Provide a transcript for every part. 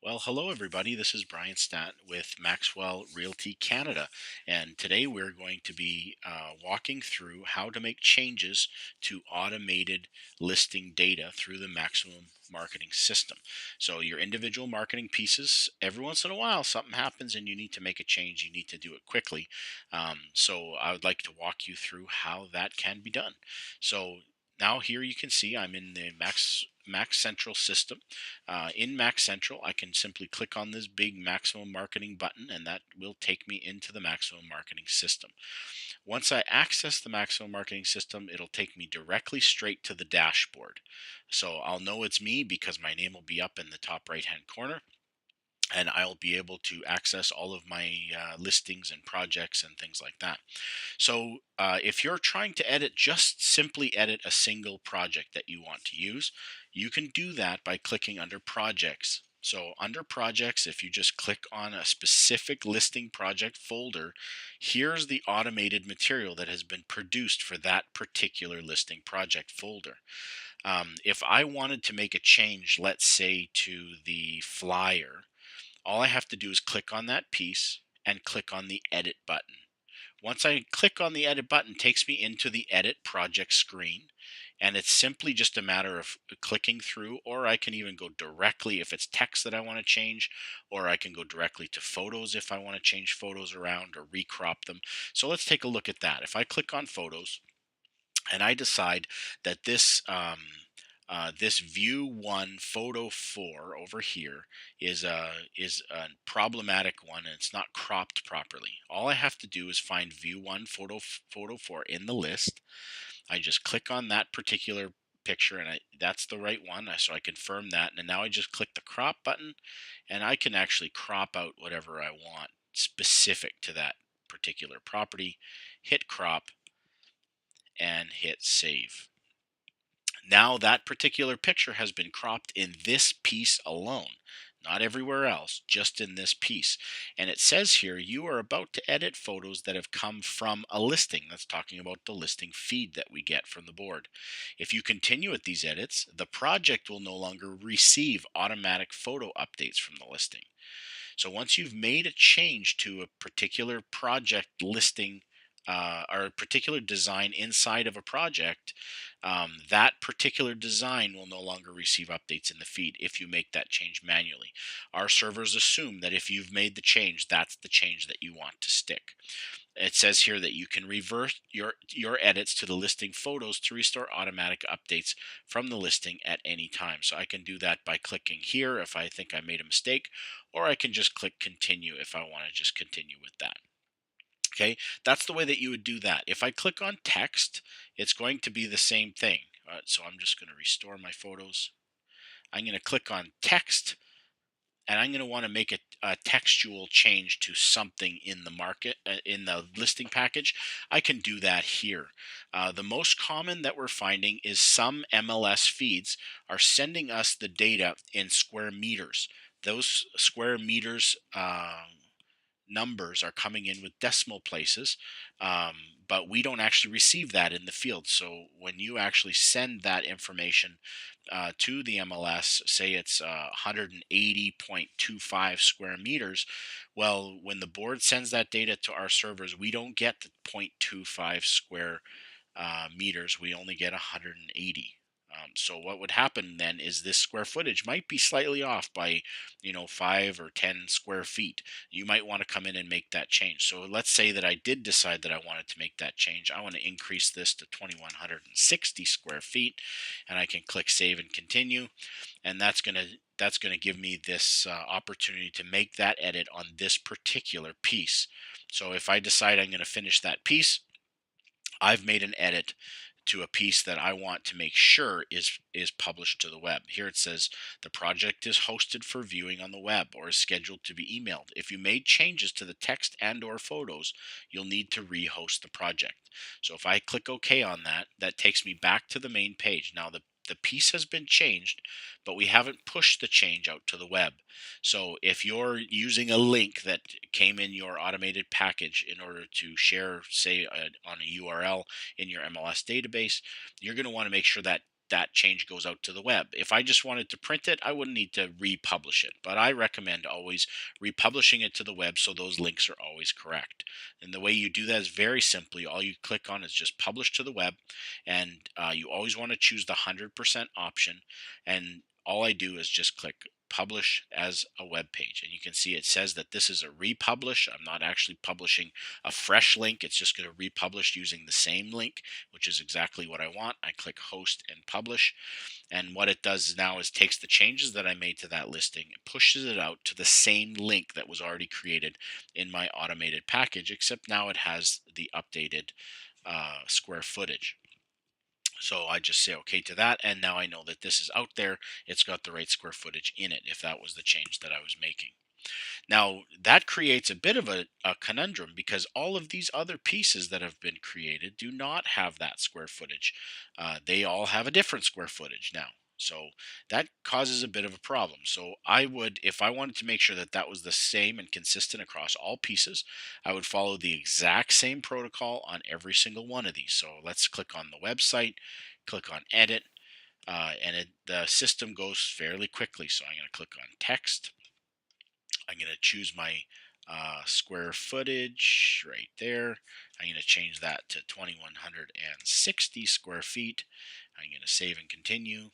Well, hello everybody. This is Brian Stat with MaxWell Realty Canada, and today we're going to be walking through how to make changes to automated listing data through the Maximum Marketing System. So, your individual marketing pieces, every once in a while, something happens and you need to make a change. You need to do it quickly. So, I would like to walk you through how that can be done. So, now here you can see I'm in the Max Central system. In Max Central, I can simply click on this big Maximum Marketing button, and that will take me into the Maximum Marketing System. Once I access the Maximum Marketing System, it'll take me directly straight to the dashboard. So I'll know it's me because my name will be up in the top right-hand corner, and I'll be able to access all of my listings and projects and things like that. So if you're trying to edit, just simply edit a single project that you want to use, you can do that by clicking under projects. So under projects, if you just click on a specific listing project folder, here's the automated material that has been produced for that particular listing project folder. If I wanted to make a change, let's say to the flyer, all I have to do is click on that piece and click on the edit button. Once I click on the edit button, it takes me into the edit project screen, and it's simply just a matter of clicking through, or I can even go directly if it's text that I want to change, or I can go directly to photos if I want to change photos around or recrop them. So let's take a look at that. If I click on photos and I decide that this view one photo 4 over here is a problematic one and it's not cropped properly. All I have to do is find view one photo 4 in the list. I just click on that particular picture and that's the right one, so I confirm that, and now I just click the crop button and I can actually crop out whatever I want specific to that particular property. Hit crop and hit save. Now that particular picture has been cropped in this piece alone, not everywhere else, just in this piece. And it says here, you are about to edit photos that have come from a listing. That's talking about the listing feed that we get from the board. If you continue with these edits, the project will no longer receive automatic photo updates from the listing. So once you've made a change to a particular project listing, or a particular design inside of a project, that particular design will no longer receive updates in the feed if you make that change manually. Our servers assume that if you've made the change, that's the change that you want to stick. It says here that you can reverse your edits to the listing photos to restore automatic updates from the listing at any time. So I can do that by clicking here if I think I made a mistake, or I can just click continue if I want to just continue with that. Okay, that's the way that you would do that. If I click on text, it's going to be the same thing. So I'm just going to restore my photos. I'm going to click on text, and I'm going to want to make a textual change to something in the market, in the listing package. I can do that here. The most common that we're finding is some MLS feeds are sending us the data in square meters. Those square meters numbers are coming in with decimal places, but we don't actually receive that in the field. So when you actually send that information to the MLS, say it's 180.25 square meters, well, when the board sends that data to our servers, we don't get the 0.25 square meters. We only get 180. So what would happen then is this square footage might be slightly off by, 5 or 10 square feet. You might want to come in and make that change. So let's say that I did decide that I wanted to make that change. I want to increase this to 2160 square feet, and I can click save and continue, and that's going to give me this opportunity to make that edit on this particular piece. So if I decide I'm going to finish that piece, I've made an edit to a piece that I want to make sure is published to the web. Here it says the project is hosted for viewing on the web or is scheduled to be emailed. If you made changes to the text and or photos, you'll need to rehost the project. So if I click OK on that, that takes me back to the main page. Now the piece has been changed, but we haven't pushed the change out to the web. So if you're using a link that came in your automated package in order to share, say, on a URL in your MLS database, you're going to want to make sure that that change goes out to the web. If I just wanted to print it, I wouldn't need to republish it, but I recommend always republishing it to the web so those links are always correct. And the way you do that is very simply, all you click on is just publish to the web, and you always want to choose the 100% option, and all I do is just click publish as a web page, and you can see it says that this is a republish. I'm not actually publishing a fresh link, it's just going to republish using the same link, which is exactly what I want. I click host and publish, and what it does now is takes the changes that I made to that listing and pushes it out to the same link that was already created in my automated package, except now it has the updated square footage. So I just say okay to that, and now I know that this is out there. It's got the right square footage in it if that was the change that I was making. Now, that creates a bit of a conundrum because all of these other pieces that have been created do not have that square footage. They all have a different square footage now. So that causes a bit of a problem. So I would, if I wanted to make sure that that was the same and consistent across all pieces, I would follow the exact same protocol on every single one of these. So let's click on the website, click on edit, the system goes fairly quickly. So I'm going to click on text. I'm going to choose my square footage right there. I'm going to change that to 2160 square feet. I'm going to save and continue.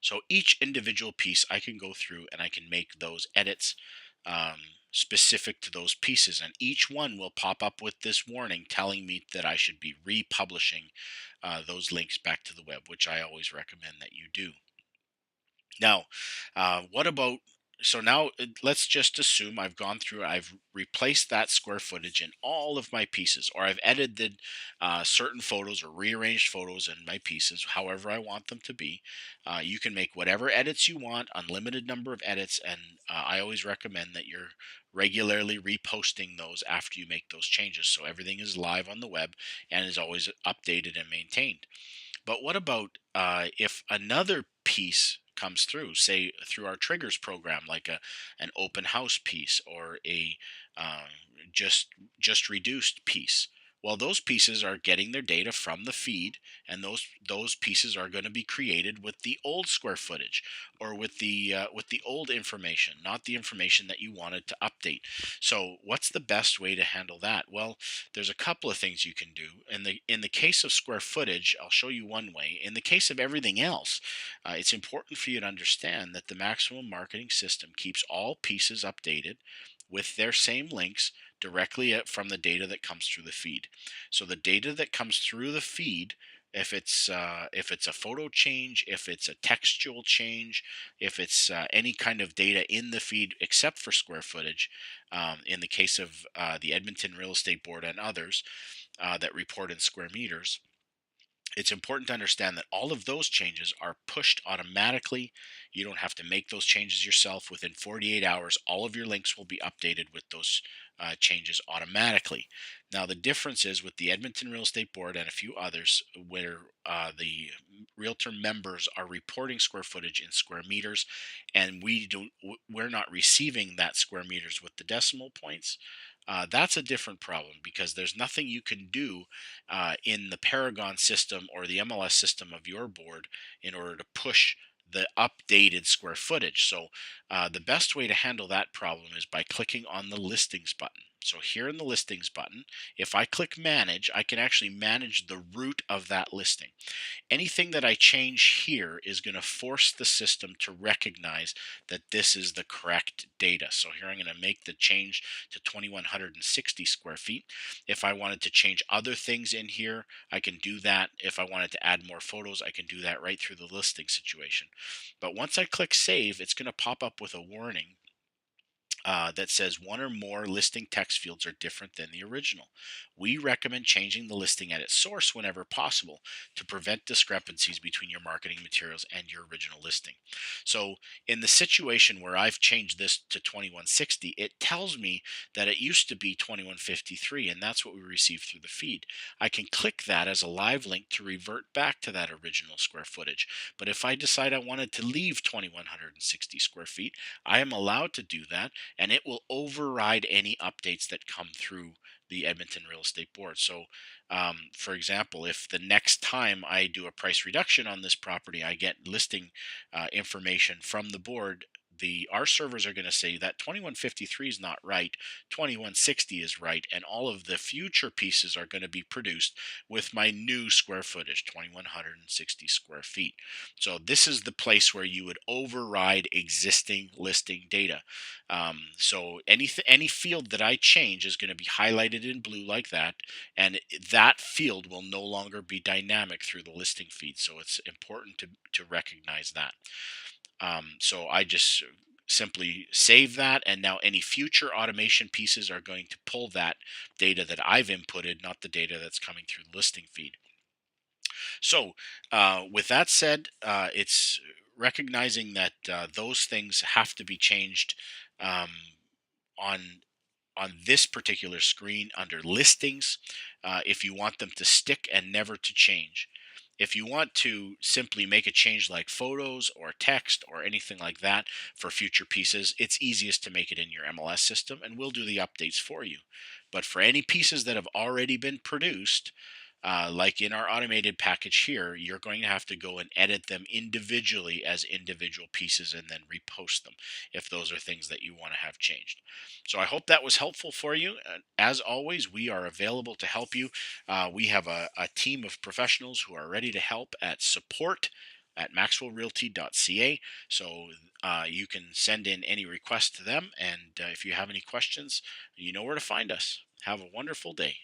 So each individual piece I can go through and I can make those edits specific to those pieces, and each one will pop up with this warning telling me that I should be republishing those links back to the web, which I always recommend that you do. Now, what about, so now let's just assume I've gone through, I've replaced that square footage in all of my pieces, or I've edited certain photos or rearranged photos in my pieces, however I want them to be. You can make whatever edits you want, unlimited number of edits, and I always recommend that you're regularly reposting those after you make those changes. So everything is live on the web and is always updated and maintained. But what about if another piece comes through, say through our triggers program, like an open house piece or a um, just just reduced piece? Well, those pieces are getting their data from the feed, and those pieces are going to be created with the old square footage or with the old information, not the information that you wanted to update. So, what's the best way to handle that? Well, there's a couple of things you can do. In the case of square footage, I'll show you one way. In the case of everything else, it's important for you to understand that the maximum marketing system keeps all pieces updated with their same links directly from the data that comes through the feed. So the data that comes through the feed, if it's a photo change, if it's a textual change, if it's any kind of data in the feed except for square footage, in the case of the Edmonton Real Estate Board and others that report in square meters, it's important to understand that all of those changes are pushed automatically. You don't have to make those changes yourself. Within 48 hours, all of your links will be updated with those changes automatically. Now, the difference is with the Edmonton Real Estate Board and a few others, where the realtor members are reporting square footage in square meters, and we're not receiving that square meters with the decimal points. That's a different problem because there's nothing you can do in the Paragon system or the MLS system of your board in order to push the updated square footage. So the best way to handle that problem is by clicking on the listings button. So here in the listings button, if I click manage, I can actually manage the root of that listing. Anything that I change here is going to force the system to recognize that this is the correct data. So here I'm going to make the change to 2160 square feet. If I wanted to change other things in here, I can do that. If I wanted to add more photos, I can do that right through the listing situation. But once I click save, it's going to pop up with a warning that says one or more listing text fields are different than the original. We recommend changing the listing at its source whenever possible to prevent discrepancies between your marketing materials and your original listing. So in the situation where I've changed this to 2160, it tells me that it used to be 2153, and that's what we receive through the feed. I can click that as a live link to revert back to that original square footage. But if I decide I wanted to leave 2160 square feet, I am allowed to do that, and it will override any updates that come through the Edmonton Real Estate Board. So, for example, if the next time I do a price reduction on this property, I get listing information from the board, the our servers are going to say that 2153 is not right, 2160 is right, and all of the future pieces are going to be produced with my new square footage, 2160 square feet. So this is the place where you would override existing listing data. So any field that I change is going to be highlighted in blue like that, and that field will no longer be dynamic through the listing feed. So it's important to recognize that. So I just simply save that, and now any future automation pieces are going to pull that data that I've inputted, not the data that's coming through the listing feed. So with that said, it's recognizing that those things have to be changed um, on this particular screen under listings if you want them to stick and never to change. If you want to simply make a change like photos or text or anything like that for future pieces, it's easiest to make it in your MLS system, and we'll do the updates for you. But for any pieces that have already been produced, like in our automated package here, you're going to have to go and edit them individually as individual pieces and then repost them if those are things that you want to have changed. So I hope that was helpful for you. As always, we are available to help you. We have a team of professionals who are ready to help at support maxwellrealty.ca. So you can send in any requests to them. And if you have any questions, you know where to find us. Have a wonderful day.